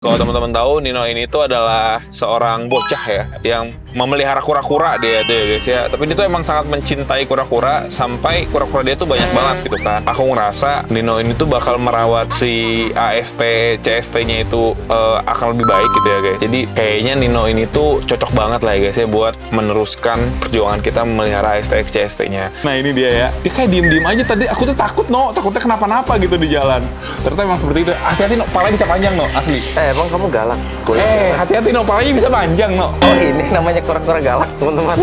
Kalau teman-teman tahu, Nino ini tuh adalah seorang bocah ya, yang memelihara kura-kura dia tuh ya guys ya. Tapi dia tuh emang sangat mencintai kura-kura, sampai kura-kura dia tuh banyak banget gitu kan. Aku ngerasa Nino ini tuh bakal merawat si AST, CST-nya itu akan lebih baik gitu ya guys. Jadi kayaknya Nino ini tuh cocok banget lah ya guys ya, buat meneruskan perjuangan kita memelihara AST, CST-nya. Nah ini dia ya, dia kayak diem-diem aja tadi. Aku tuh takut takutnya kenapa-napa gitu di jalan. Ternyata emang seperti itu. Hati-hati palanya bisa panjang asli. Emang kamu galak? Hati-hati palanya bisa panjang Oh ini namanya kura-kura galak teman-teman.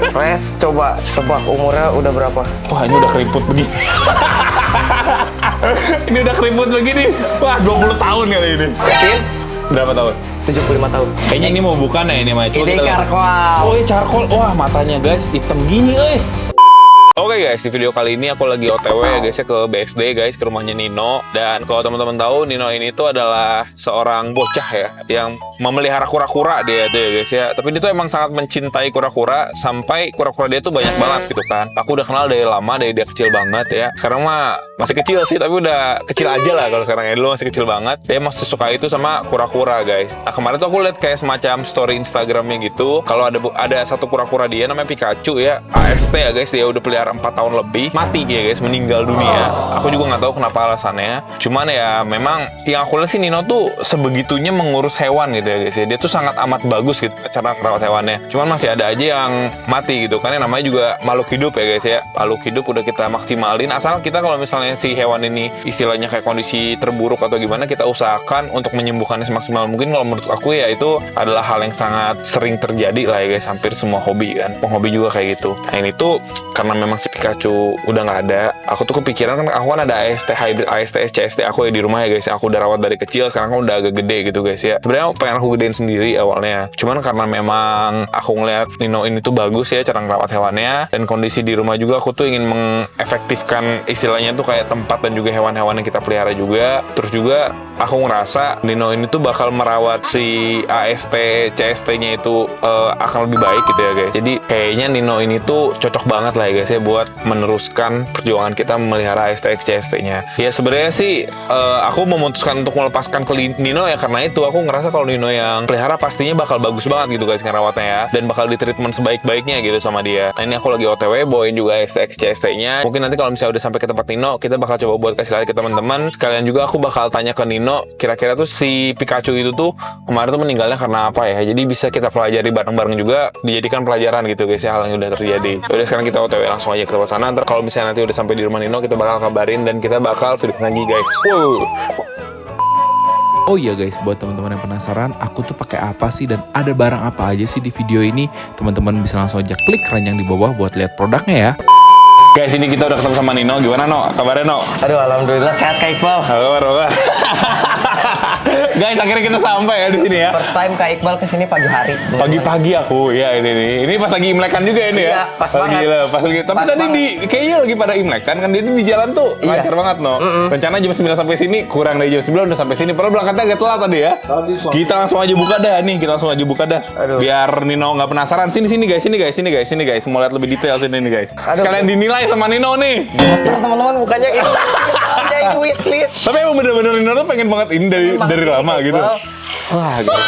Res, coba tebak umurnya udah berapa? Wah ini udah keriput begini. Ini udah keriput begini. Wah 20 tahun kali ini. Yakin? Berapa tahun? 75 tahun. Kayaknya ini mau bukan ya ini mah. Ini charcoal. Oh charcoal. Wah matanya guys hitam gini Oke guys, di video kali ini aku lagi OTW ya guys ya, ke BSD guys, ke rumahnya Nino. Dan kalau teman-teman tahu, Nino ini tuh adalah seorang bocah ya, yang memelihara kura-kura dia tuh ya guys ya. Tapi dia tuh emang sangat mencintai kura-kura, sampai kura-kura dia tuh banyak banget gitu kan. Aku udah kenal dari lama, dari dia kecil banget ya. Sekarang mah masih kecil sih, tapi udah kecil aja lah kalau sekarang ya. Dulu masih kecil banget. Dia masih suka itu sama kura-kura guys. Nah kemarin tuh aku lihat kayak semacam story Instagramnya gitu. Kalau ada satu kura-kura dia namanya Pikachu ya, AST ya guys, dia udah pelihara 4 tahun lebih, mati ya guys, meninggal dunia. Aku juga nggak tahu kenapa alasannya. Cuman ya memang yang aku lihat sih Nino tuh sebegitunya mengurus hewan gitu ya guys ya. Dia tuh sangat amat bagus gitu cara merawat hewannya. Cuman masih ada aja yang mati gitu kan. Yang namanya juga makhluk hidup ya guys ya. Makhluk hidup udah kita maksimalin. Asal kita kalau misalnya si hewan ini istilahnya kayak kondisi terburuk atau gimana, kita usahakan untuk menyembuhkannya semaksimal mungkin. Kalau menurut aku ya itu adalah hal yang sangat sering terjadi lah ya guys. Hampir semua hobi kan. Penghobi juga kayak gitu. Nah ini tuh karena memang si Pikachu udah nggak ada, aku tuh kepikiran kan aku kan ada AST hybrid, AST CST aku ya di rumah ya guys ya. Aku udah rawat dari kecil, sekarang kan udah agak gede gitu guys ya. Sebenarnya pengen aku gedein sendiri awalnya, cuman karena memang aku ngeliat Nino ini tuh bagus ya cara ngerawat hewannya, dan kondisi di rumah juga aku tuh ingin mengefektifkan istilahnya tuh kayak tempat dan juga hewan-hewan yang kita pelihara juga. Terus juga aku ngerasa Nino ini tuh bakal merawat si AST CST-nya itu akan lebih baik gitu ya guys. Jadi kayaknya Nino ini tuh cocok banget lah ya guys ya, buat meneruskan perjuangan kita memelihara AST CST-nya. Ya sebenarnya sih aku memutuskan untuk melepaskan ke Nino ya karena itu aku ngerasa kalau Nino yang pelihara pastinya bakal bagus banget gitu guys ngerawatnya ya, dan bakal ditreatment sebaik-baiknya gitu sama dia. Nah ini aku lagi OTW bawain juga AST CST-nya. Mungkin nanti kalau misalnya udah sampai ke tempat Nino, kita bakal coba buat kasih lihat ke teman-teman. Sekalian juga aku bakal tanya ke Nino kira-kira tuh si Pikachu itu tuh kemarin tuh meninggalnya karena apa ya. Jadi bisa kita pelajari bareng-bareng juga, dijadikan pelajaran gitu guys ya hal yang udah terjadi. Udah sekarang kita OTW langsung aja ke tempat sana. Ntar kalau misalnya nanti udah sampai di rumah Nino, kita bakal kabarin dan kita bakal video lagi guys. Oh iya guys, buat teman-teman yang penasaran aku tuh pakai apa sih dan ada barang apa aja sih di video ini, teman-teman bisa langsung aja klik keranjang di bawah buat lihat produknya ya. Guys, ini kita udah ketemu sama Nino. Gimana No? Kabarnya No? Aduh alhamdulillah sehat Kak Iqbal. Halo. Guys, akhirnya kita sampai ya di sini ya. First time Kak Iqbal kesini pagi hari. Pagi-pagi aku ya ini pas lagi imlekan juga ini ya. Iya, pas banget. Gila, pas lagi. Tapi Pas tadi banget. kayaknya lagi pada imlekan kan, jadi di jalan tuh lancar banget No. Rencana jam 9 sampai sini, kurang dari jam 9 udah sampai sini. Padahal berangkatnya agak telat tadi ya. Kita langsung aja buka dah nih, Aduh. Biar Nino nggak penasaran. Sini guys. Mau lihat lebih detail sini nih guys. Aduh. Sekalian dinilai sama Nino nih. Teman-teman mukanya itu aja wishlist. Tapi emang bener-bener Nino tuh pengen banget ini dari lama gitu. Wah gitu.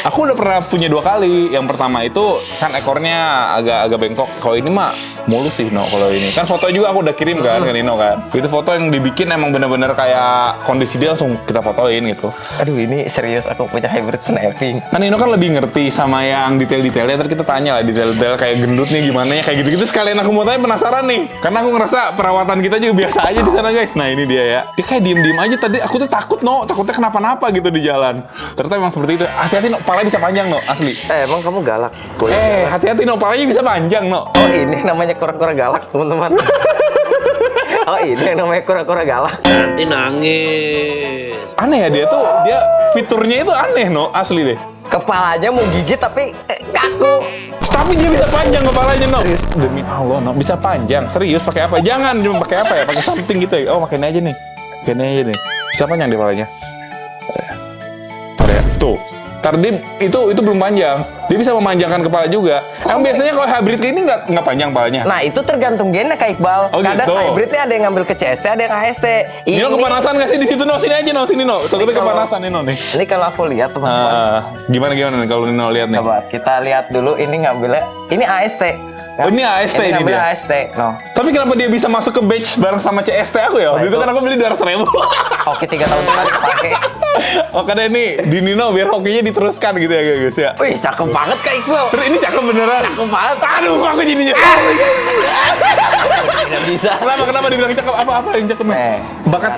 Aku udah pernah punya 2 kali. Yang pertama itu kan ekornya agak bengkok. Kalau ini mah mulus sih No. Kalau ini kan foto juga aku udah kirim kan ke Nino kan. Itu foto yang dibikin emang bener-bener kayak kondisi dia langsung kita fotoin gitu. Aduh ini serius aku punya hybrid snapping. Kan Nino kan lebih ngerti sama yang detail-detailnya. Ntar kita tanya lah detail-detail kayak gendutnya gimana ya, kayak gitu-gitu. Sekalian aku mau tanya, penasaran nih. Karena aku ngerasa perawatan kita juga biasa aja di sana guys. Nah ini dia ya. Dia kayak diem-diem aja tadi. Aku tuh takut No. Takutnya kenapa-napa gitu di jalan. Ternyata emang seperti itu. Hati-hati No. Palanya bisa panjang No. Asli. Emang kamu galak? Hati-hati No. Palanya bisa panjang No. Oh ini namanya kura-kura galak teman-teman. Oh ini yang namanya kura-kura galak. Nanti nangis. Aneh ya dia fiturnya itu aneh No. Asli deh. Kepalanya mau gigit tapi kaku. Tapi dia bisa panjang kepalanya No. Demi Allah No. Bisa panjang. Serius pakai apa? Jangan cuma pakai apa ya? Pakai something gitu ya. Oh pakai ini aja nih. Bisa panjang di kepalanya. Ada ya? Tuh. Karena dia itu belum panjang. Dia bisa memanjangkan kepala juga. Emang biasanya kalau hybrid ini nggak panjang palanya. Nah, itu tergantung gennya Kak Iqbal. Oh, Kadang gitu. hybridnya ada yang ngambil ke CST, ada yang AST. Nino kepanasan nggak sih di situ? No, sini aja, no, sini, no. Takutnya kalau- kepanasan Nino nih. Ini kalau aku lihat teman-teman. Gimana nih kalau Nino lihat nih? Coba kita lihat dulu ini ngambilnya. Ini AST. Oh, ini AST ini ngambil dia? AST. No. Tapi kenapa dia bisa masuk ke batch bareng sama CST aku ya? Waktu itu itu- kan aku beli 200.000. Oke, 3 tahun sekali pakai. Oh, karena ini di Nino biar hokinya diteruskan gitu ya guys ya. Wih, cakep banget Kak Iqbal. Seru, ini cakep beneran. Cakep banget. Aduh, kok aku jadi nyesel. Nggak bisa. Kenapa dibilang cakep? Apa yang cakep nih?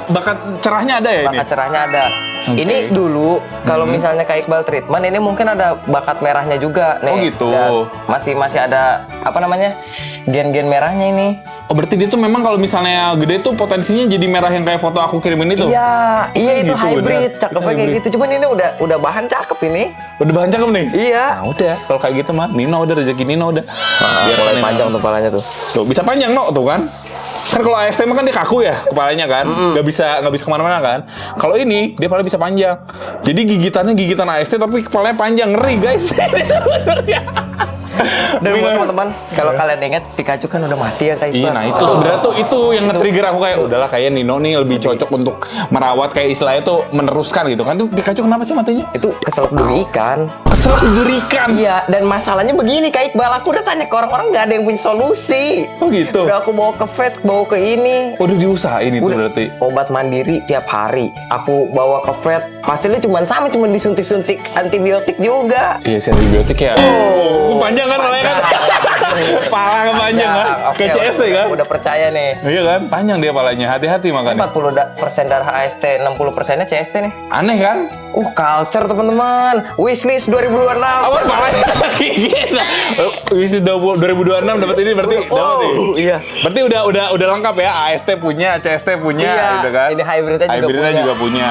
Bakat cerahnya ada ya ini? Bakat cerahnya ada. Oke. Ini dulu kalau misalnya Kak Iqbal treatment ini mungkin ada bakat merahnya juga nih. Oh, gitu. Dan masih ada apa namanya? Gen-gen merahnya ini. Oh, berarti dia tuh memang kalau misalnya gede tuh potensinya jadi merah yang kayak foto aku kirimin itu? Iya itu gitu, hybrid, bener. cakepnya Itu kayak hybrid. gitu. Cuman ini udah bahan cakep ini. Udah bahan cakep nih? Iya. Nah, udah. Kalau kayak gitu mah, Nino udah rezeki Nino udah. Biar mulai Nino. panjang tuh kepalanya tuh. Tuh, bisa panjang no tuh kan? Kan kalau AST mah kan dia kaku ya kepalanya kan, nggak bisa kemana-mana kan. Kalau ini dia kepala bisa panjang. Jadi gigitan AST tapi kepalanya panjang, ngeri guys. Sebenarnya. Dan buat teman-teman, kalau kalian ingat Pikachu kan udah mati ya Kak Iqbal. Iya, nah itu sebenarnya tuh itu yang nge-trigger aku kayak udahlah kayak Nino nih lebih cocok untuk merawat kayak istilahnya tuh meneruskan gitu kan. Tuh Pikachu kenapa sih matinya? Itu keselak duri ikan. Keselak durikan. Iya, dan masalahnya begini Kak Iqbal, aku udah tanya ke orang-orang nggak ada yang punya solusi. Oh gitu. Udah aku bawa ke vet, bawa ke ini. Udah diusahain itu Udah. berarti. Obat mandiri tiap hari. Aku bawa ke vet, hasilnya cuma disuntik-suntik antibiotik juga. Iya, sih antibiotik ya. Oh, panjang kan palanya kan? Pala kepanjang kan? oke, Kayak CST kan? Udah percaya nih. Iya kan? Panjang dia palanya. Hati-hati makanya. 40% darah AST, 60%-nya CST nih. Aneh kan? Culture teman-teman. Wishlist 2026. Awas palanya gila. Wis 2026 dapat ini berarti dapat nih. iya. Berarti udah lengkap ya. AST punya, CST punya Iya, gitu kan. ini hybridnya juga punya.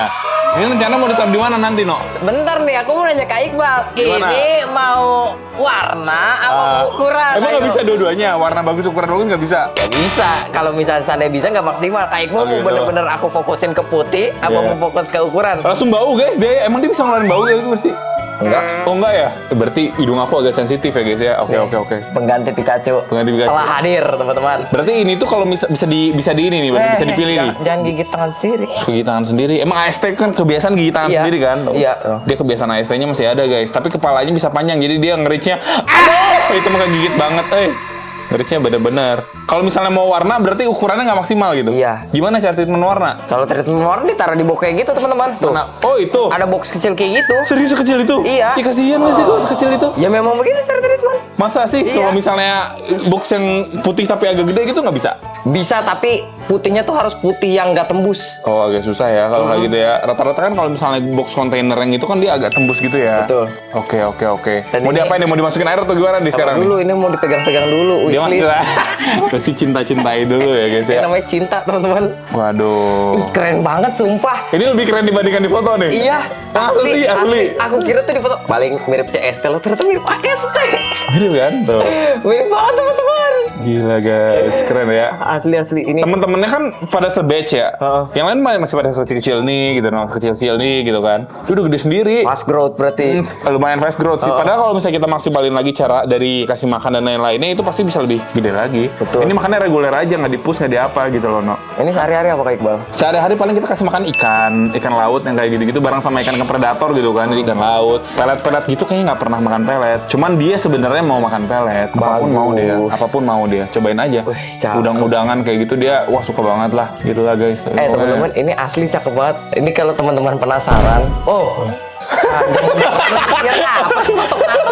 Ini rencana mau ditaruh di mana nanti, No? Bentar nih, aku mau nanya Kak Iqbal. Gimana? Ini mau warna apa mau ukuran? Emang nggak Ayo. bisa dua-duanya? Warna bagus, ukuran bagus nggak bisa? Nggak bisa. Kalau misalnya seandainya bisa nggak maksimal. Kak Iqbal Oh, mau gitu. bener-bener aku fokusin ke putih, apa Iya. mau fokus ke ukuran? Langsung bau guys, emang dia bisa ngeluarin bau gitu bersih? Enggak. Oh enggak ya? Berarti hidung aku agak sensitif ya guys ya. Oke. Pengganti Pikachu. Pengganti Pikachu. Telah hadir, teman-teman. Berarti ini tuh kalau bisa di ini nih, berarti bisa dipilih nih. Jangan gigit tangan sendiri. Gigi tangan sendiri. Emang AST kan kebiasaan gigi tangan Iya. sendiri kan? Iya. Dia kebiasaan AST-nya masih ada guys. Tapi kepalanya bisa panjang. Jadi dia nge-reach-nya. Aduh! Itu mah gigit banget. Nge-reach-nya bener-bener. Kalau misalnya mau warna berarti ukurannya nggak maksimal gitu. Iya. Gimana cara treatment warna? Kalau treatment warna ditaruh di box kayak gitu, teman-teman. Tuh. Oh itu. Ada box kecil kayak gitu. Serius sekecil itu? Iya. Ya kasihan nggak sih kalau sekecil itu? Ya memang begitu cara treatment. Masa sih Iya. kalau misalnya box yang putih tapi agak gede gitu nggak bisa? Bisa, tapi putihnya tuh harus putih yang nggak tembus. Oh agak susah ya kalau kayak gitu ya. Rata-rata kan kalau misalnya box kontainer yang itu kan dia agak tembus gitu ya. Betul. Oke. Dan Mau ini- diapain nih? Mau dimasukin air atau gimana nih sekarang? Dulu ini mau dipegang-pegang dulu. Dia masih Wishlist. masih cinta-cintai dulu ya guys Ini ya. namanya cinta, teman-teman. Waduh. Ih, keren banget, sumpah. Ini lebih keren dibandingkan di foto nih. Iya, Masa sih asli? Aku kira tuh di foto paling mirip CST lo, ternyata mirip AST. Mirip kan? Tuh. Mirip banget, teman-teman. Gila guys, keren ya. Asli ini. Temen-temennya kan pada se-batch ya. Heeh. Yang lain masih pada kecil-kecil nih gitu, kecil-kecil nih gitu kan. Itu udah gede sendiri. Fast growth berarti. Lumayan fast growth sih. Padahal kalau misalnya kita maksimalin lagi cara dari kasih makan dan lain-lainnya itu pasti bisa lebih gede lagi. Betul. Ini makannya reguler aja, nggak di-push, nggak di apa gitu loh, No. Ini sehari-hari apa Kak Iqbal? Sehari-hari paling kita kasih makan ikan laut yang kayak gitu-gitu bareng sama ikan predator gitu kan, jadi ikan laut. Pelet-pelet gitu kayaknya nggak pernah makan pelet. Cuman dia sebenarnya mau makan pelet. Apapun mau dia. Cobain aja. Wih, cakep. Udang-udangan kayak gitu dia, wah suka banget lah. Gitu lah guys. Teman-teman, ini asli cakep banget. Ini kalau teman-teman penasaran. Oh. Apa sih matok-matok?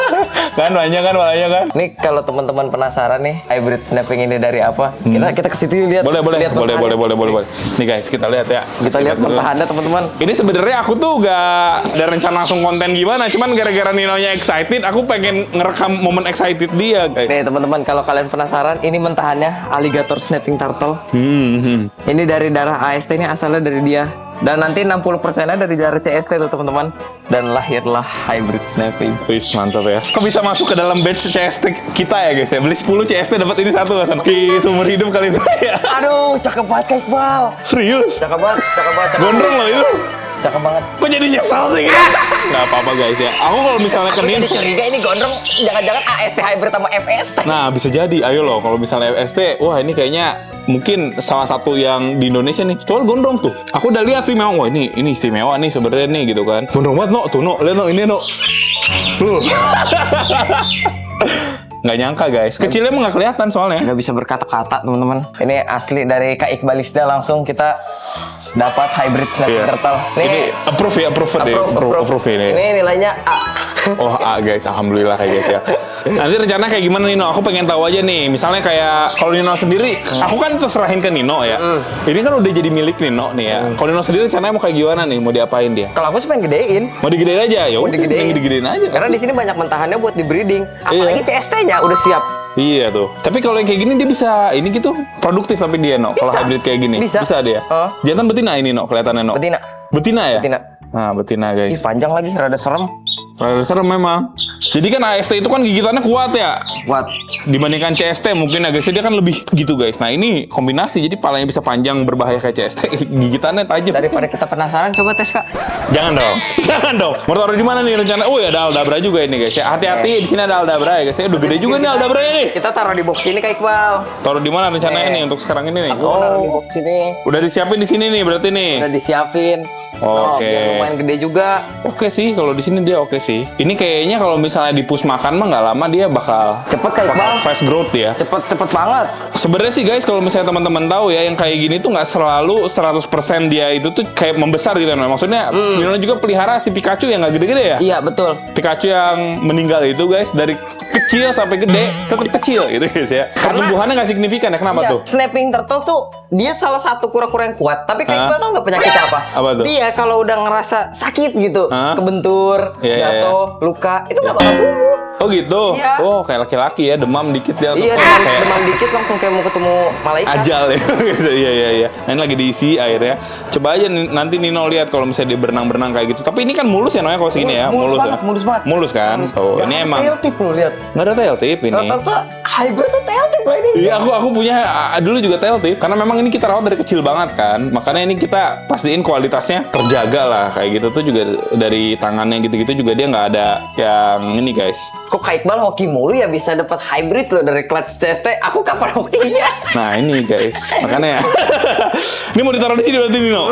Kan banyak kan, malahnya kan. Nih kalau teman-teman penasaran nih hybrid snapping ini dari apa? Kita ke situ yuk, lihat. Boleh. Lihat mentahannya. Nih guys, kita lihat ya. Kita lihat dulu. mentahannya, teman-teman. Ini sebenarnya aku tuh gak ada rencana langsung konten gimana, cuman gara-gara Ninonya excited, aku pengen ngerekam momen excited dia. Nih teman-teman, kalau kalian penasaran, ini mentahannya alligator snapping turtle. Ini dari darah AST, ini asalnya dari dia. Dan nanti 60%-nya dari darah CST tuh teman-teman. Dan lahirlah hybrid snapping. Wis mantap ya. Kok bisa masuk ke dalam batch CST kita ya guys ya? Beli 10 CST dapat ini satu Mas. Ki seumur hidup kali itu ya. Aduh, cakep banget Kak Iqbal. Serius? Cakep banget. Gondrong loh itu. cakep banget. Kok jadi nyesal sih? Nggak apa-apa guys ya. Aku kalau misalnya ke Aku Nino, jadi curiga ini gondrong jangan-jangan AST hybrid sama FST. nah bisa jadi. Ayo loh, kalau misalnya FST, wah ini kayaknya mungkin salah satu yang di Indonesia nih. Soal gondrong tuh. Aku udah lihat sih memang, wah ini istimewa nih sebenarnya nih gitu kan. Gondrong banget no, tuh no, lihat no ini no. Tuh. Nggak nyangka guys, kecilnya emang nggak kelihatan soalnya. Nggak bisa berkata-kata teman-teman. Ini asli dari Kak Iqbalisda, langsung kita dapat hybrid snapping Iya. turtle. Ini approve ya, approve ini. Ini nilainya A. Oh A guys, alhamdulillah kayak guys ya. Nanti rencana kayak gimana Nino? Aku pengen tahu aja nih. Misalnya kayak kalau Nino sendiri, aku kan terserahin ke Nino ya. Ini kan udah jadi milik Nino nih ya. Kalau Nino sendiri rencananya mau kayak gimana nih? Mau diapain dia? Kalau aku sih pengen gedein. Mau digedein aja ya? Mau Udah, digedein. pengen digedein aja. Karena di sini banyak mentahannya buat di breeding. Apalagi CST-nya udah siap. Iya tuh. Tapi kalau yang kayak gini dia bisa ini gitu produktif tapi dia no. Kalau Bisa. hybrid kayak gini Bisa. dia. Oh. Jantan betina ini no, kelihatannya no. Betina. Betina ya? Betina. Nah, betina Ih, guys. panjang lagi, rada serem. Rada serem memang. Jadi kan AST itu kan gigitannya kuat ya. Buat Dibandingkan CST mungkin agak dia kan lebih gitu guys. Nah ini kombinasi jadi palanya bisa panjang berbahaya kayak CST. Gigitannya tajam. daripada kita penasaran, coba tes Kak. Jangan dong. Jangan dong. Mau taruh di mana nih rencana? Oh ya ada Aldabra juga ini guys ya. Hati-hati di sini ada Aldabra ya guys. Ya udah gede juga nih Aldabra ini. Kita taruh di box ini Kak Iqbal. Taruh di mana rencananya nih untuk sekarang ini nih? Aku taruh di box ini. Udah disiapin di sini nih berarti nih. Udah disiapin. Oke. Biar lumayan gede juga. Oke sih kalau di sini dia oke sih. Ini kayaknya kalau misalnya dipus makan mah nggak lama dia bakal Cepet Kak bakal Iqbal. fast growth ya. Cepet banget. Sebenarnya sih guys, kalau misalnya teman-teman tahu ya, yang kayak gini tuh nggak selalu 100% dia itu tuh kayak membesar gitu. Nah, maksudnya Nino juga pelihara si Pikachu yang nggak gede-gede ya. Iya betul. Pikachu yang meninggal itu guys, dari kecil sampai gede tetap kecil gitu guys ya. Pertumbuhannya nggak signifikan ya, kenapa Iya, tuh? snapping turtle tuh dia salah satu kura-kura yang kuat. Tapi Kak Hah? Iqbal tau nggak penyakitnya apa? Apa tuh? Dia kalau udah ngerasa sakit gitu, Hah? kebentur, Iya, iya, jatuh, luka, itu nggak bakal tumbuh. Oh gitu. Iya. Oh kayak laki-laki ya, demam dikit dia langsung Iya, kayak demam dikit langsung kayak mau ketemu malaikat. ajal ya. Iya. Nah, ini lagi diisi airnya. Coba aja nanti Nino lihat kalau misalnya dia berenang-berenang kayak gitu. Tapi ini kan mulus ya Noya kalau segini ya. Mulus banget, ya. mulus banget. Mulus kan? Oh, ini emang tail tip lo lihat. nggak ada tail tip ini. Rata-rata hybrid tuh tail tip loh ini. Iya, aku punya dulu juga tail tip karena memang ini kita rawat dari kecil banget kan. Makanya ini kita pastiin kualitasnya terjaga lah kayak gitu tuh juga dari tangannya gitu-gitu juga dia nggak ada yang ini guys. Kok Kak Iqbal hoki mulu ya bisa dapat hybrid loh dari clutch CST. Aku kapan hokinya? Nah ini guys, makanya ini mau ditaruh di sini berarti Nino.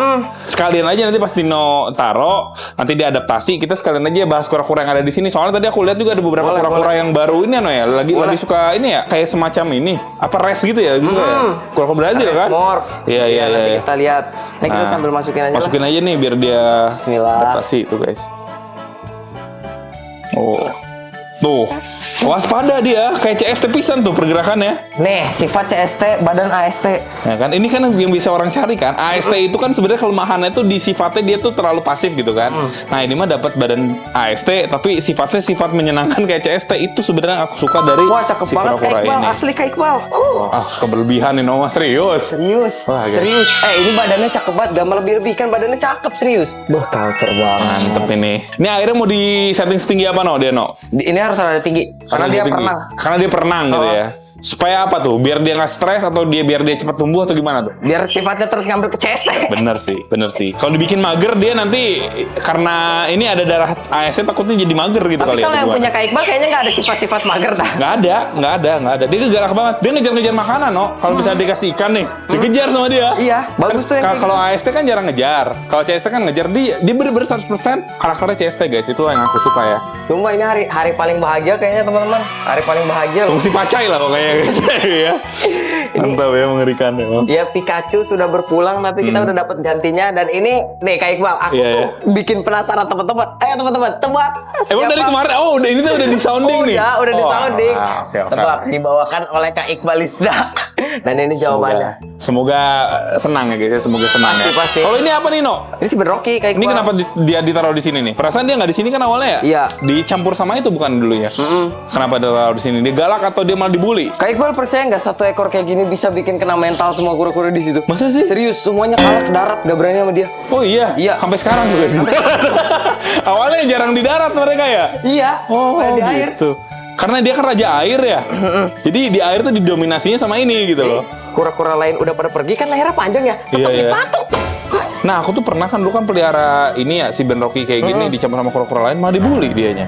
Sekalian aja nanti pas Nino taruh, nanti dia adaptasi. Kita sekalian aja bahas kura-kura yang ada di sini. Soalnya tadi aku lihat juga ada beberapa Boleh, kura-kura boleh. yang baru ini ano ya, lagi suka ini ya, kayak semacam ini, apa res gitu ya, gitu ya. Kura-kura Brazil kan? More. Iya. Nanti kita lihat. Ini kita Nah, sambil masukin aja. Masukin aja nih biar dia Bismillah. adaptasi itu guys. Oh, tuh. Waspada dia, kayak CST pisan tuh pergerakannya. Nih, sifat CST, badan AST. Ya kan, ini kan yang bisa orang cari kan. AST itu kan sebenarnya kelemahannya tuh di sifatnya dia tuh terlalu pasif gitu kan. Nah ini mah dapat badan AST, tapi sifatnya sifat menyenangkan kayak CST itu sebenarnya aku suka dari Wah, cakep si banget Kak kura-kura Iqbal. ini. Asli Kak Iqbal. Ah, keberlebihan nih Noma, serius. Serius. Wah, guys. Serius. Ini badannya cakep banget. Gak melebih-lebihkan, badannya cakep, serius. Bah, culture banget. Mantep ini. Ini akhirnya mau di setting setinggi apa no dia no? Ini harus ada tinggi. Karena dia pernah. Karena dia perenang gitu ya. Supaya apa tuh? Biar dia nggak stres atau biar dia cepat tumbuh atau gimana tuh? Biar sifatnya terus ngambil ke CST. Bener sih. Kalau dibikin mager dia nanti karena ini ada darah AST takutnya jadi mager gitu Tapi kali kalau ya. yang punya Kak Iqbal kayaknya nggak ada sifat-sifat mager dah. Nggak ada. Dia gerak banget. Dia ngejar-ngejar makanan, no. Kalau bisa dikasih ikan nih, dikejar sama dia. Iya, bagus tuh yang kayak Kalau AST kan jarang ngejar. Kalau CST kan ngejar, dia bener-bener 100% karakternya CST guys. Itu yang aku suka ya. Cuma ini hari paling bahagia kayaknya teman-teman. Hari paling bahagia loh. Fungsi pacai lah pokoknya guys. ya. Mantap ya, mengerikan ya. Ya Pikachu sudah berpulang tapi kita udah dapat gantinya dan ini nih Kak Iqbal aku Iya, tuh bikin penasaran teman-teman. Ayo teman-teman tebak. Emang dari kemarin, ini tuh udah di sounding nih. Udah di sounding. Oke. Tebak dibawakan oleh Kak Iqbalisda. Dan ini jawabannya. Semoga senang ya guys, semoga senang ya. Pasti. Kalau ini apa nih, No? Ini si Bedrocky Kak Iqbal. Ini kenapa dia ditaruh di sini nih? Perasaan dia nggak di sini kan awalnya ya? Iya. Dicampur sama itu bukan dulunya? Kenapa dia taruh di sini? Dia galak atau dia malah dibully? Kak Iqbal percaya nggak satu ekor kayak gini bisa bikin kena mental semua kura-kura di situ? Masa sih? Serius, semuanya kalah ke darat, gak berani sama dia. Oh iya? Iya. Sampai sekarang juga. Awalnya jarang di darat mereka ya? Iya, Oh, di air. gitu. Karena dia kan raja air ya. Jadi di air tuh didominasinya sama ini gitu loh. Kura-kura lain udah pada pergi kan lehernya panjang ya. Iya, Tetap iya. dipatok tuh. Nah, aku tuh pernah kan dulu kan pelihara ini ya si Ben Rocky kayak gini dicampur sama kura-kura lain malah dibully dianya.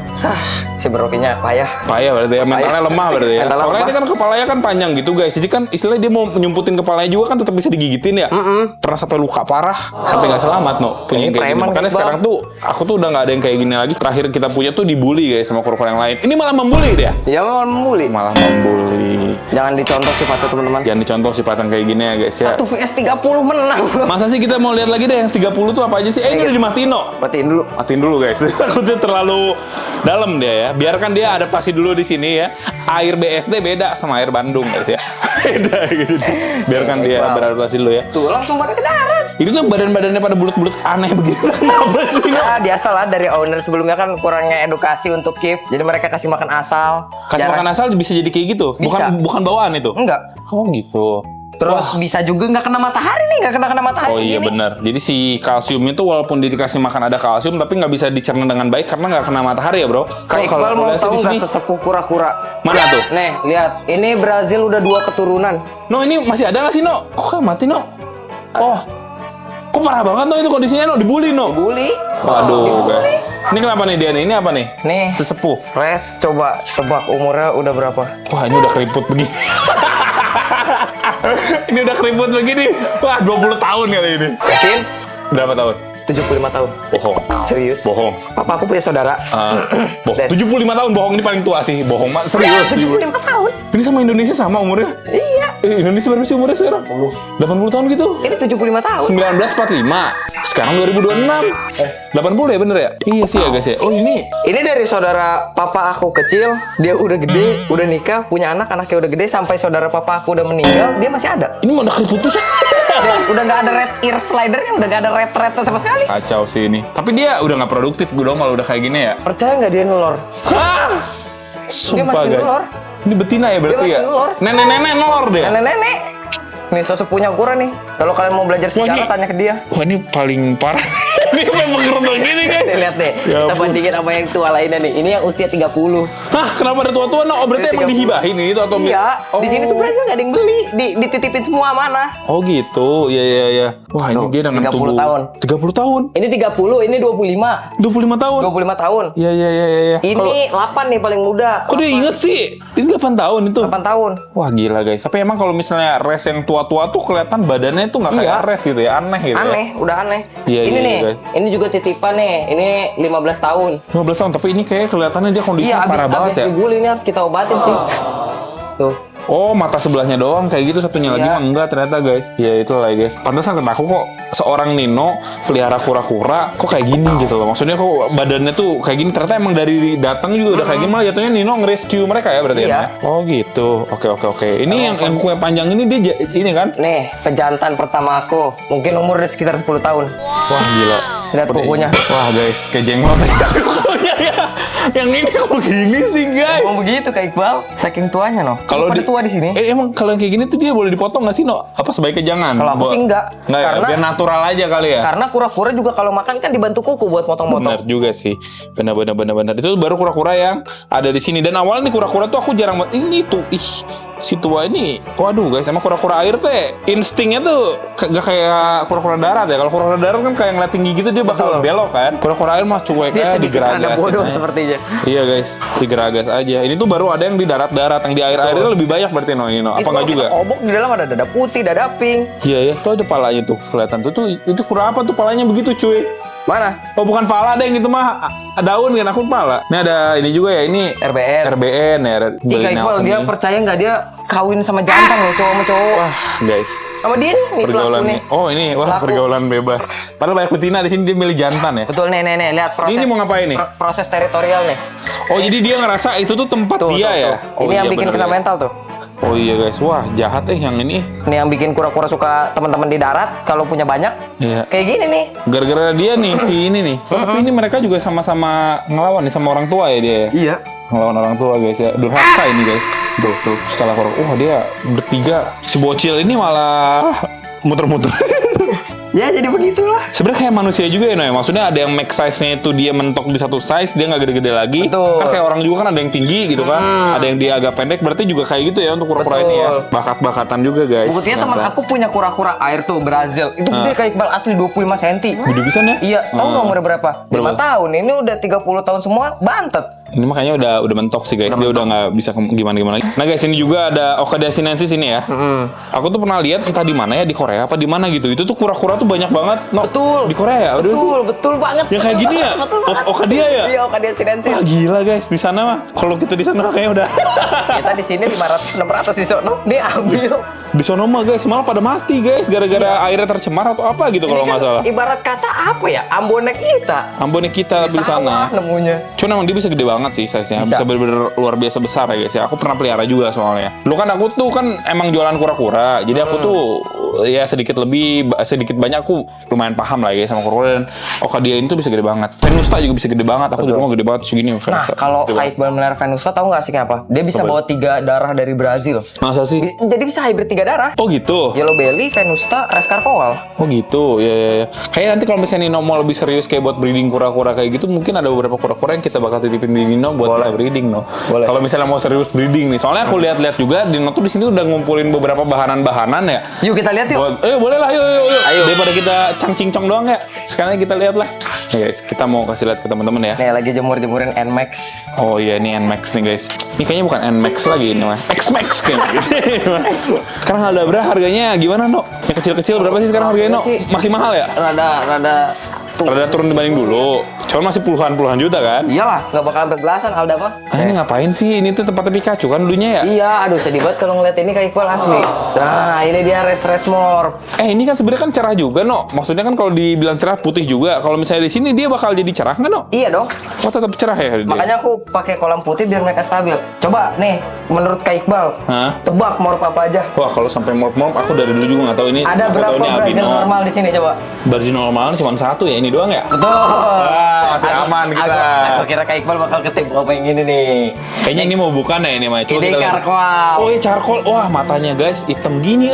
Si berokinya payah. Payah berarti ya, mentalnya lemah berarti ya. Mentalnya Soalnya lemah. ini kan kepalanya kan panjang gitu guys. Jadi kan istilahnya dia mau nyumputin kepalanya juga kan tetap bisa digigitin ya. Pernah sampai luka parah, tapi nggak selamat no. Punya yang Ini kayak gini. preman, Makanya Iqbal. sekarang tuh aku tuh udah nggak ada yang kayak gini lagi. Terakhir kita punya tuh dibully guys sama kura-kura yang lain. Ini malah membully dia. Ya memang membuli. Malah membully. Jangan dicontoh sifatnya teman-teman. Jangan dicontoh sifatan kayak gini ya guys ya. 1 vs 30 menang. Masa sih kita mau lihat lagi deh yang 30 tuh apa aja sih? Ini udah dimatiin no. Matiin dulu. Matiin dulu guys. Takutnya terlalu dalam dia ya. Biarkan dia adaptasi dulu di sini ya. Air BSD beda sama air Bandung guys ya. Beda gitu. Biarkan dia beradaptasi dulu ya. Tuh langsung pada ke darat. Ini tuh badan-badannya pada bulat-bulat aneh begitu. Kenapa sih? No? Ya biasa lah dari owner sebelumnya kan kurangnya edukasi untuk keep. Jadi mereka kasih makan asal. Kasih makan asal bisa jadi kayak gitu. Bisa. Bukan bawaan itu. Enggak. Oh gitu. Terus bisa juga nggak kena matahari nih, nggak kena matahari. Oh iya gini. benar. Jadi si kalsiumnya tuh walaupun dikasih makan ada kalsium tapi nggak bisa dicerna dengan baik karena nggak kena matahari ya bro. Kak Iqbal mau tahu nggak sini. sesepuh kura-kura? Mana tuh? Nih lihat, ini Brazil udah 2 keturunan. No ini masih ada nggak sih no? Kok mati no? Oh, kok parah banget no itu kondisinya no? Dibully no? Bully. Waduh guys. Ini kenapa nih dia nih? Ini apa nih? Nih. Sesepuh. Res, coba tebak umurnya udah berapa? Wah ini udah keriput begini. Ini udah keriput begini. Wah 20 tahun kali ini. Yakin? Berapa tahun? 75 tahun. Bohong. Serius? Bohong. Papa aku punya saudara. Bohong. 75 tahun bohong ini paling tua sih. Bohong mak serius. 75 tahun. Ini sama Indonesia sama umurnya. Iya. Indonesia berapa sih umurnya sekarang? 80 tahun gitu. Ini 75 tahun. 1945. Sekarang 2026. 80 ya bener ya? Iya sih ya guys ya. Oh ini. Ini dari saudara papa aku kecil, dia udah gede, udah nikah, punya anak, anaknya udah gede, sampai saudara papa aku udah meninggal, dia masih ada. Ini mau udah keriput tuh. Udah nggak ada red ear slidernya, udah nggak ada red sama sekali. Kacau sih ini. Tapi dia udah nggak produktif gue dong kalau udah kayak gini ya. Percaya nggak dia nulor? Hah? Sumpah masih guys. nulor. Ini betina ya berarti Dia ya? masih nulor. Nenek-nenek nulor deh. Nenek-nenek. Nih sesepuhnya Gura nih. Kalau kalian mau belajar sejarah, tanya ke dia. Wah ini paling parah. Ini memang keren gini kan? Nih, lihat deh. Ya Kita ampun. bandingin sama yang tua lainnya nih. Ini yang usia 30. Hah kenapa ada tua-tua? No, oh, berarti Ini emang 30. dihibahin itu atau Iya, Oh. di sini tuh Brazil nggak ada yang beli, dititipin semua mana? Oh gitu, iya. Wah ini Tuh, dia dengan 30 tubuh tahun. 30 tahun, Ini 30, ini 25. 25 tahun. 25 tahun. Iya. Ini Kalau 8 nih paling muda. kok dia inget sih? Ini 8 tahun itu. 8 tahun. Wah gila guys. Tapi emang kalau misalnya res yang tua-tua tuh kelihatan badannya tuh nggak kayak Iya. res gitu ya, aneh gitu ya. Aneh, udah aneh. Iya, ini iya, nih, guys. ini juga titipan nih. Ini 15 tahun. 15 tahun, tapi ini kayak kelihatannya dia kondisinya Iya, parah banget abis ya. dibully ini harus kita obatin sih. Tuh. Oh, mata sebelahnya doang kayak gitu, satunya lagi Iya. mah enggak ternyata guys. Ya itulah guys. Pantesan kata aku kok seorang Nino pelihara kura-kura kok kayak gini gitu loh. Maksudnya kok badannya tuh kayak gini, ternyata emang dari datang juga udah kayak gini, malah jatuhnya Nino nge-rescue mereka ya berarti Iya. ya. Oh gitu. Oke. Ini yang kue panjang ini dia ini kan? Nih, pejantan pertama aku. Mungkin umur udah sekitar 10 tahun. Wah gila. Lihat kukunya. Wah guys, kayak jenglot kukunya ya. Yang ini kok gini sih guys? Emang begitu Kak Iqbal. Saking tuanya noh. Kalau Pada tua di sini. emang kalau yang kayak gini tuh dia boleh dipotong nggak sih no? Apa sebaiknya jangan? Kalau aku sih enggak. Nggak ya, Karena- biar natural aja kali ya. Karena kura-kura juga kalau makan kan dibantu kuku buat Benar motong-motong. juga sih. Benar. Itu baru kura-kura yang ada di sini. Dan awalnya nih kura-kura tuh aku jarang banget. Ini tuh, si tua ini. Waduh guys, sama kura-kura air teh instingnya tuh gak kayak kura-kura darat ya. Kalau kura-kura darat kan kayak ngeliat tinggi gitu dia bakal Betul. belok kan. Kura-kura air mah cuek Dia aja sedikit rada digeragas. bodoh sepertinya. Iya guys, digeragas aja. Ini tuh baru ada yang di darat-darat, yang di air-air itu lebih banyak berarti no ini no. Apa Itu enggak kalau juga? kita obok di dalam ada dada putih, dada pink. Iya ya, tuh ada palanya tuh kelihatan tuh itu kura apa tuh palanya begitu cuy. Mana? Oh bukan pala deh gitu mah daun kan aku pala. Ini ada ini juga ya ini RBN ya. Ih Kak Iqbal, dia percaya nggak dia kawin sama jantan loh, cowok sama cowok. Wah guys, Sama dia nih pergaulan pelaku nih. Oh ini wah Pelaku. pergaulan bebas. Padahal banyak betina di sini dia milih jantan ya. Betul nih, lihat proses. Ini mau ngapain nih? Proses teritorial nih. Oh jadi dia ngerasa itu tuh tempat dia ya. Oh, Ini yang iya, bikin bener, kena guys. mental tuh. Oh iya guys, wah jahat yang ini. Ini yang bikin kura-kura suka teman-teman di darat kalau punya banyak. Iya. Kayak gini nih. Gara-gara dia nih si ini nih. Oh, tapi ini mereka juga sama-sama ngelawan nih sama orang tua ya dia. Ya? Iya. Ngelawan orang tua guys ya. Durhaka ini guys. Tuh skala horor. Wah dia bertiga. Si bocil ini malah muter-muter. Ya jadi begitulah. Sebenarnya kayak manusia juga ya, Noy. Maksudnya ada yang make size-nya itu dia mentok di satu size, dia nggak gede-gede lagi. Betul. Kan kayak orang juga kan ada yang tinggi gitu kan, ada yang dia agak pendek. Berarti juga kayak gitu ya untuk kura-kura ini ya. Bakat-bakatan juga guys. Buktinya teman aku punya kura-kura air tuh Brazil. Itu gede kayak Iqbal, asli 25 cm. Gede bisa ya? Iya, tahu nggak umurnya berapa? 5 tahun. Ini udah 30 tahun semua bantet. Ini makanya udah mentok sih guys. Dia udah nggak bisa gimana-gimana lagi. Nah guys, ini juga ada Okada sinensis ini ya. Aku tuh pernah lihat entah di mana ya, di Korea apa di mana gitu. Itu tuh kura-kura tuh banyak banget. No, Betul. Di Korea ya? Udah sih. Betul banget. Yang kayak gini ya? Betul banget. Okada ya? Iya, Okada sinensis. Wah gila guys, di sana mah. Kalau kita di sana kayaknya udah. Kita di sini 500 600 di sono dia ambil. Di sono mah guys, malah pada mati guys gara-gara airnya tercemar atau apa gitu kalau Ini nggak kan salah. ibarat kata apa ya? Ambonnya kita. Ambonnya kita di sana. Sawah nemunya. Cuman emang dia bisa gede banget sih size-nya. Bisa bener-bener luar biasa besar ya guys ya. Aku pernah pelihara juga soalnya. Lu kan aku tuh kan emang jualan kura-kura. Jadi aku tuh ya sedikit banyak aku lumayan paham lah ya sama kura-kura. Dan Okada ini tuh bisa gede banget. Venusta juga bisa gede banget. Aku di rumah gede banget segini. Nah, Venusta. kalau Gede banget. Iqbal melihara Venusta tahu nggak asiknya apa? Dia bisa bawa 3 darah dari Brazil. Masa sih? Jadi bisa hybrid 3 darah. Oh gitu. Yellow belly, Venusta, Rescarpoal. Oh gitu, ya. Kayak nanti kalau misalnya Nino mau lebih serius kayak buat breeding kura-kura kayak gitu, mungkin ada beberapa kura-kura yang kita bakal titipin di Nino buat breeding, no. Boleh. Kalau misalnya mau serius breeding nih, soalnya aku lihat-lihat juga Nino tuh di sini udah ngumpulin beberapa bahanan-bahanan ya. Yuk kita lihat yuk. Boleh lah, yuk. Ayo. Daripada kita cang-cincong doang ya, sekarang kita lihat lah. Nih guys, kita mau kasih lihat ke teman-teman ya. Nih lagi jemur-jemurin Nmax. Oh iya, ini Nmax nih guys. Ini kayaknya bukan Nmax lagi ini mah. X-Max kayaknya. Sekarang ada berapa harganya? Gimana, No? Yang kecil-kecil berapa sih sekarang harganya, No? Masih mahal ya? Rada Rada turun dibanding dulu. Cuman masih puluhan juta kan? Iyalah, nggak bakal berbelasan Alda apa? Ah, ini ngapain sih? Ini tuh tempatnya Pikachu kan dulunya ya? Iya, aduh sedih banget kalau ngeliat ini kayak Iqbal asli. Nah, ini dia Resmore. Ini kan sebenarnya kan cerah juga, No. Maksudnya kan kalau dibilang cerah putih juga. Kalau misalnya di sini dia bakal jadi cerah nggak, No? Iya dong. Oh, tetap cerah ya dia? Makanya aku pakai kolam putih biar mereka stabil. Coba nih, menurut Kak Iqbal, Hah? tebak morp apa aja? Wah, kalau sampai morp-morp aku dari dulu juga nggak tahu ini. Ada aku berapa tahu ini Brazil albino. normal di sini coba? Brazil normal cuma satu ya, ini doang ya? Betul. Wah, masih aman kita. Aku kira Kak Iqbal bakal ketipu apa yang gini nih. Kayaknya ini mau bukan ya ini, Mai. Coba Ini kita lihat. karkoal. Oh, ya charcoal. Wah, matanya guys hitam gini,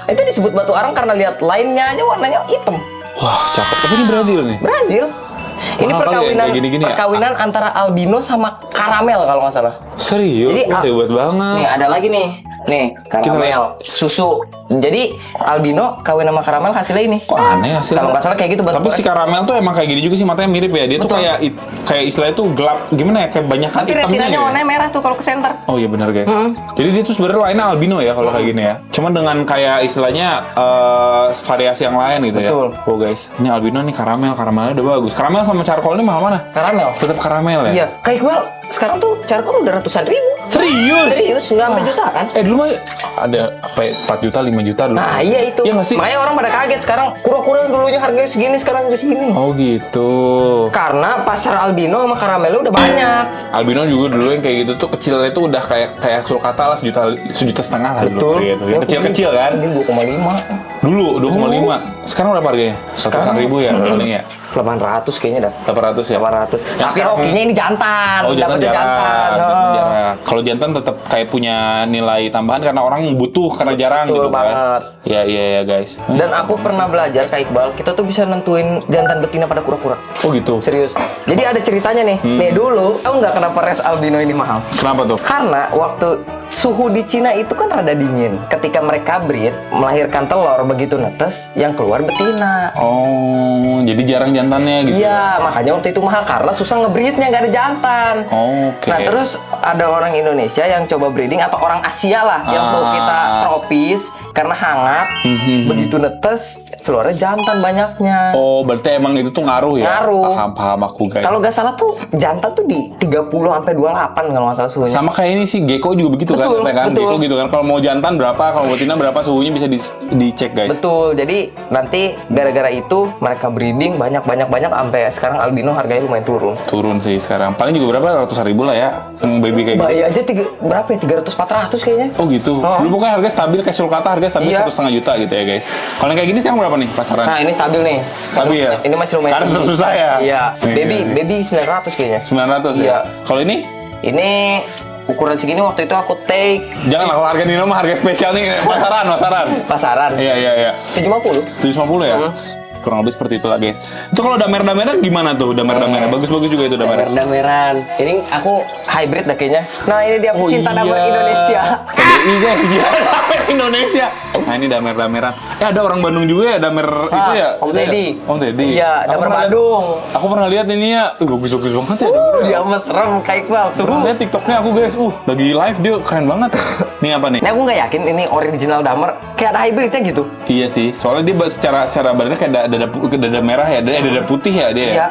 Itu disebut batu arang karena lihat lainnya aja warnanya hitam. Wah, cakep. Tapi ini Brazil nih. Brazil. Ini Mahal kali ya, perkawinan kayak gini-gini ya? perkawinan antara albino sama karamel kalau nggak salah. Serius? Jadi, Wah, hebat banget. Nih ada lagi nih. Nih, karamel, susu. Jadi albino kawin sama karamel hasilnya ini. Kok aneh hasilnya? Kalau nggak salah kayak gitu. Tapi si karamel tuh emang kayak gini juga sih, matanya mirip ya. Dia tuh Betul. kayak istilahnya tuh gelap. Gimana ya? Kayak banyak Tapi retinanya warnanya merah tuh kalau ke center. Oh iya benar guys. Jadi dia tuh sebenarnya lainnya albino ya kalau kayak gini ya. Cuman dengan kayak istilahnya variasi yang lain gitu Betul. ya. Oh guys, ini albino nih karamelnya udah bagus. Karamel sama charcoal ini mahal mana? Karamel. Tetap karamel ya. Iya. Kayak Iqbal sekarang tuh charcoal udah ratusan ribu. Serius? Nggak sampai jutaan. Dulu mah ada apa ya, 4 juta, 5 juta dulu. Nah iya itu. Iya nggak sih? Makanya orang pada kaget sekarang kura-kura yang dulunya harganya segini sekarang jadi segini. Oh gitu. Karena pasar albino sama karamelnya udah banyak. Albino juga dulu yang kayak gitu tuh kecilnya tuh udah kayak sulcata lah sejuta setengah lah dulu Betul. kayak gitu. Yang kecil-kecil kan. Ini 2,5. Dulu 2,5. Sekarang berapa harganya? Ratusan ribu ya paling ya. 800 kayaknya dah. 800 ya. 800. Yang Tapi sekarang- hokinya ini jantan. Oh, jantan Dapetnya jarang. Jantan Oh. jarang. Kalau jantan tetap kayak punya nilai tambahan karena orang butuh karena jarang Betul gitu kan. banget. Iya guys. Dan aku pernah belajar Kak Iqbal, kita tuh bisa nentuin jantan betina pada kura-kura. Oh gitu. Serius. Jadi ada ceritanya nih. Nih dulu, tahu nggak kenapa res albino ini mahal? Kenapa tuh? Karena waktu suhu di Cina itu kan rada dingin. Ketika mereka breed, melahirkan telur begitu netes, yang keluar betina. Oh, jadi jarang jantannya gitu. Iya, makanya waktu itu mahal karena susah ngebreednya, nggak ada jantan. Oke. Nah terus ada orang Indonesia yang coba breeding atau orang Asia lah yang suhu kita tropis karena hangat, begitu netes keluarnya jantan banyaknya. Oh, berarti emang itu tuh ngaruh ya? Ngaruh. Paham aku guys. Kalau nggak salah tuh jantan tuh di 30 sampai 28 kalau nggak salah suhunya. Sama kayak ini sih, gecko juga begitu Betul, kan? Kan? betul. Gecko gitu kan. Kalau mau jantan berapa, kalau betina berapa suhunya bisa dicek guys. Betul. Jadi nanti gara-gara itu mereka breeding banyak sampai sekarang albino harganya lumayan turun. Turun sih sekarang. Paling juga berapa? Ratusan ribu lah ya. Yang baby kayak gitu. Bayi aja berapa ya? 300-400 kayaknya. Oh gitu. Oh. Dulu pokoknya harga stabil kayak sulcata harga stabil Iya. 1,5 juta gitu ya guys. Kalau yang kayak gini sekarang berapa nih pasaran? Nah ini stabil nih. Stabil ya? Ini masih lumayan. Karena tetap susah ya? Iya. Iya, iya. Baby 900 kayaknya. 900 Iya. ya. Kalau ini Ini ukuran segini waktu itu aku take Jangan lah, kalau harga Nino mah harga spesial nih, pasaran. pasaran. Iya. 750. 750 ya? Kurang lebih seperti itulah guys. Itu kalau damer-dameran gimana tuh? Damer-dameran bagus-bagus juga itu damer. Dameran. Ini aku hybrid dah kayaknya. Nah, ini dia cinta damer iya. Indonesia. KDI guys, damer Indonesia. Nah, ini damer-dameran. Ada orang Bandung juga ya damer itu ya? Om Itu ya? Teddy. Om Teddy. Iya, damer Bandung. Aku pernah lihat ini ya. Bagus-bagus banget ya damernya. Dia mesrem kayak Iqbal. Pernah lihat TikToknya aku guys. Lagi live dia keren banget. Nih apa nih? Ini aku nggak yakin ini original damer. Kayak ada hybridnya gitu. Iya sih, soalnya dia secara badannya kayak dada merah ya, dada putih ya dia. Iya.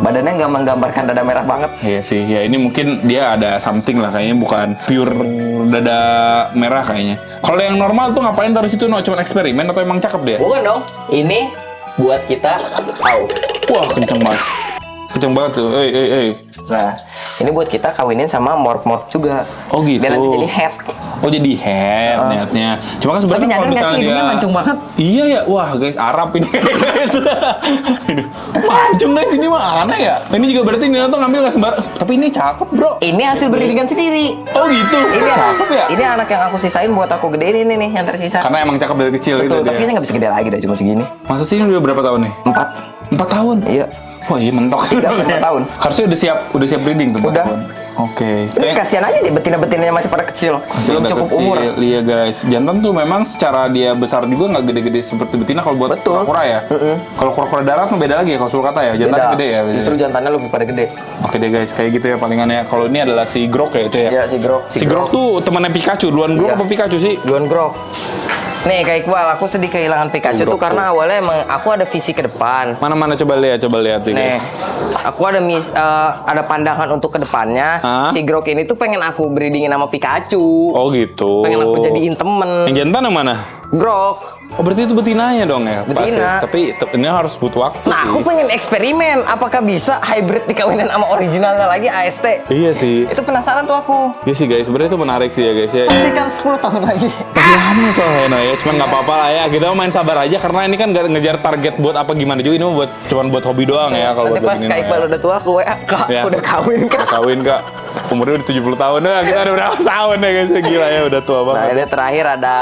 Badannya nggak menggambarkan dada merah banget. Iya sih, ya ini mungkin dia ada something lah kayaknya, bukan pure dada merah kayaknya. Kalau yang normal tuh ngapain taruh situ? Cuma eksperimen atau emang cakep dia? Bukan dong. Ini buat kita tahu. Wah, kenceng banget. Kenceng banget tuh. Nah, ini buat kita kawinin sama morph juga. Oh gitu. Biar nanti jadi head. Oh jadi head niatnya. Cuma kan Tapi sebenarnya nyadar kalau nggak misalnya sih hidungnya dia mancung banget? Iya ya, wah guys Arab ini. Mancung guys, ini mah aneh ya. Ini juga berarti Nino tuh ngambil nggak sembar. Tapi ini cakep bro. Ini hasil beriringan sendiri. Oh gitu. Ini cakep ya. Ini anak yang aku sisain buat aku gedein ini nih yang tersisa. Karena emang cakep dari kecil Betul, gitu tapi dia. ini nggak bisa gede lagi dah cuma segini. Masa sih ini udah berapa tahun nih? 4. 4 tahun. Iya. Wah iya mentok. 4 tahun. Harusnya udah siap breeding tuh. 4 Udah. tahun. Oke. Ini kasihan aja deh betina-betinanya masih pada kecil. Belum Udah cukup kecil. umur. Iya guys, jantan tuh memang secara dia besar juga nggak gede-gede seperti betina kalau buat Betul. kura-kura ya. Kalau kura-kura darat mah beda lagi ya kalau sulcata ya. Jantan Beda. gede ya. biasanya. Justru jantannya lebih pada gede. Oke deh guys, kayak gitu ya palingan ya. Kalau ini adalah si Grok ya itu ya. Iya si Grok. Si Grok tuh temannya Pikachu. Duluan Grok Iya. apa Pikachu sih? Duluan Grok. Nih kayak Iqbal, aku sedih kehilangan Pikachu Grok tuh karena awalnya emang aku ada visi ke depan. Mana coba lihat nih Nih, guys. aku ada pandangan untuk ke depannya. Hah? Si Grok ini tuh pengen aku breedingin sama Pikachu. Oh gitu. Pengen aku jadiin temen. Yang jantan yang mana? Grok. Oh berarti itu betinanya dong ya? Pas Betina. ya? Tapi ini harus butuh waktu Nah, sih. aku pengen eksperimen. Apakah bisa hybrid dikawinin sama originalnya lagi AST? Iya sih. Itu penasaran tuh aku. Iya sih guys, sebenarnya itu menarik sih ya guys ya. Saksikan 10 tahun lagi. Masih lama soalnya no, ya, cuman nggak apa-apa lah ya. Kita main sabar aja karena ini kan nggak ngejar target buat apa gimana juga. Ini mah cuman buat hobi doang ya kalau Nanti buat pas begini Kak mah Iqbal ya. udah tua, aku WA, Kak, Ya. udah kawin Udah Kak. kawin Kak. Umurnya udah 70 tahun ya. Kita udah berapa tahun ya guys? Gila ya, udah tua Nah, banget. ini terakhir ada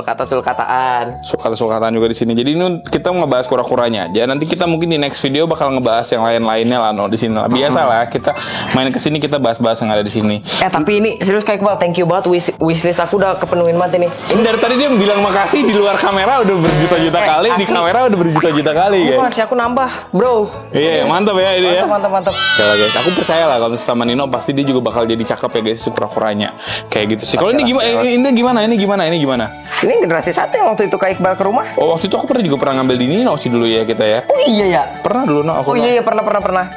sulkata-sulkataan. Sulkata-sulkataan juga di sini. Jadi ini kita ngebahas kura-kuranya aja. Nanti kita mungkin di next video bakal ngebahas yang lain-lainnya lah no di sini. Lah. Biasa lah kita main ke sini kita bahas-bahas yang ada di sini. Tapi ini serius Kak Iqbal, thank you banget wishlist aku udah kepenuhin banget ini. Ini dari tadi dia bilang makasih di luar kamera udah berjuta-juta kali, di asli. kamera udah berjuta-juta kali Ini guys. masih aku nambah, bro. Iya, mantap ya ini ya. Mantap. Oke lah guys, aku percaya lah kalau sama Nino pasti dia juga bakal jadi cakep ya guys, kura-kuranya. Kayak gitu sih. Kalau ini gimana? Ini gimana? Ini generasi 1 yang waktu itu Kak Iqbal ke rumah. Oh, waktu itu aku pernah ngambil di Nino sih dulu ya kita ya. Oh iya ya. Pernah dulu no, aku Oh iya pernah.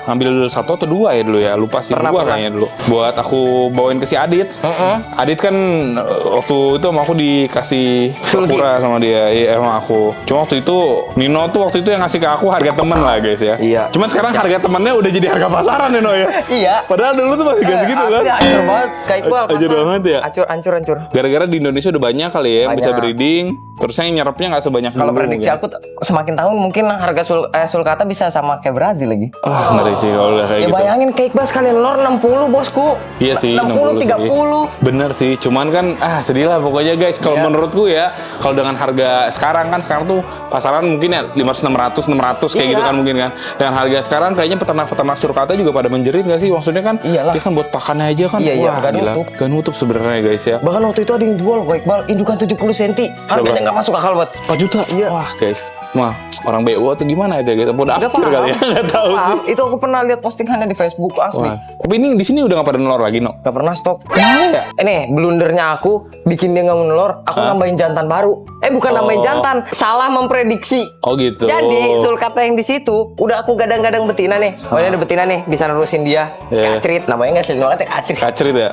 ngambil dulu 1 atau 2 ya dulu ya, lupa sih. Pernah. 2 kayaknya dulu. Buat aku bawain ke si Adit. Adit kan waktu itu sama aku dikasih kura sama dia. Iya emang aku. Cuma waktu itu Nino tuh waktu itu yang ngasih ke aku harga temen lah guys ya. Iya. Cuma sekarang harga temennya udah jadi harga pasaran Nino ya. Iya. Padahal dulu tuh masih gak segitu kan. Asli hancur banget Kak Iqbal. Hancur pasar. banget ya. Hancur. Gara-gara di Indonesia udah banyak kali ya yang bisa Banyak. breeding. Terusnya yang nyerapnya nggak sebanyak Kalau dulu prediksi mungkin. aku semakin tahun mungkin harga sulcata bisa sama kayak Brazil lagi. Ngeri sih kalau udah kayak Ya gitu. bayangin Kak Iqbal sekali lor 60 bosku. Iya sih, 60 sih. 30. Bener sih, cuman kan sedih lah pokoknya guys. Kalau Iya. menurutku ya, kalau dengan harga sekarang tuh pasaran mungkin ya 500 600 kayak Iya. gitu kan mungkin kan. Dengan harga sekarang kayaknya peternak sulcata juga pada menjerit nggak sih? Maksudnya kan Iyalah. dia kan buat pakannya aja kan. Iya, Wah, nggak gila. nutup. Gak nutup sebenarnya guys ya. Bahkan waktu itu ada yang jual Kak Iqbal indukan 70 cm. Harganya nggak masuk akal buat 4 juta. Iya. Wah, guys. Wah, orang BO atau gimana itu ya guys? Apa udah Nggak after paham. kali ya? Nggak tahu sih. Paham. Itu aku pernah lihat postingannya di Facebook asli. Wah. Tapi ini di sini udah nggak pada nelor lagi, No? Gak pernah stok. Kenapa ya? Ini blundernya aku bikin dia nggak mau nelor. Aku nambahin jantan baru. Bukan nambahin jantan, salah memprediksi. Oh gitu. Jadi sulcata yang di situ udah aku gadang-gadang betina nih. Oh ini ada betina nih, bisa nerusin dia. Si Iya. Kacrit, namanya nggak sih banget ya Kacrit. Kacrit ya.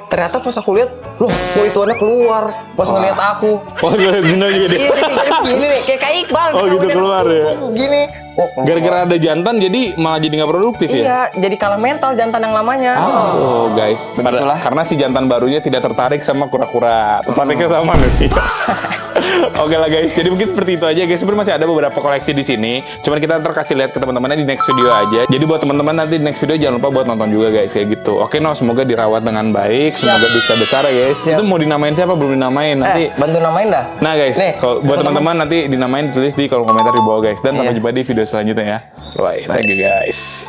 Ternyata pas aku lihat, loh, kok ituannya keluar. Pas ngeliat aku. Oh, Dino juga dia. Iya, jadi gini nih, kayak Kak Iqbal. Oh, gitu, keluar ya? Gini. Oh, Gara-gara ada jantan jadi malah jadi nggak produktif ya? Iya, jadi kalah mental jantan yang lamanya. Oh guys, Begitulah. karena si jantan barunya tidak tertarik sama kura-kura. Tertariknya sama nggak sih? Oke lah guys, jadi mungkin seperti itu aja guys. Sebenarnya masih ada beberapa koleksi di sini. Cuman kita ntar kasih lihat ke teman-temannya di next video aja. Jadi buat teman-teman nanti di next video jangan lupa buat nonton juga guys kayak gitu. Oke no, semoga dirawat dengan baik, semoga bisa besar ya guys. Siap. Itu mau dinamain siapa? Belum dinamain nanti. Bantu namain dah. Nah guys, Nih, kalau buat teman-teman nanti dinamain tulis di kolom komentar di bawah guys. Dan sampai Iya. jumpa di video selanjutnya ya. Bye. Thank you guys.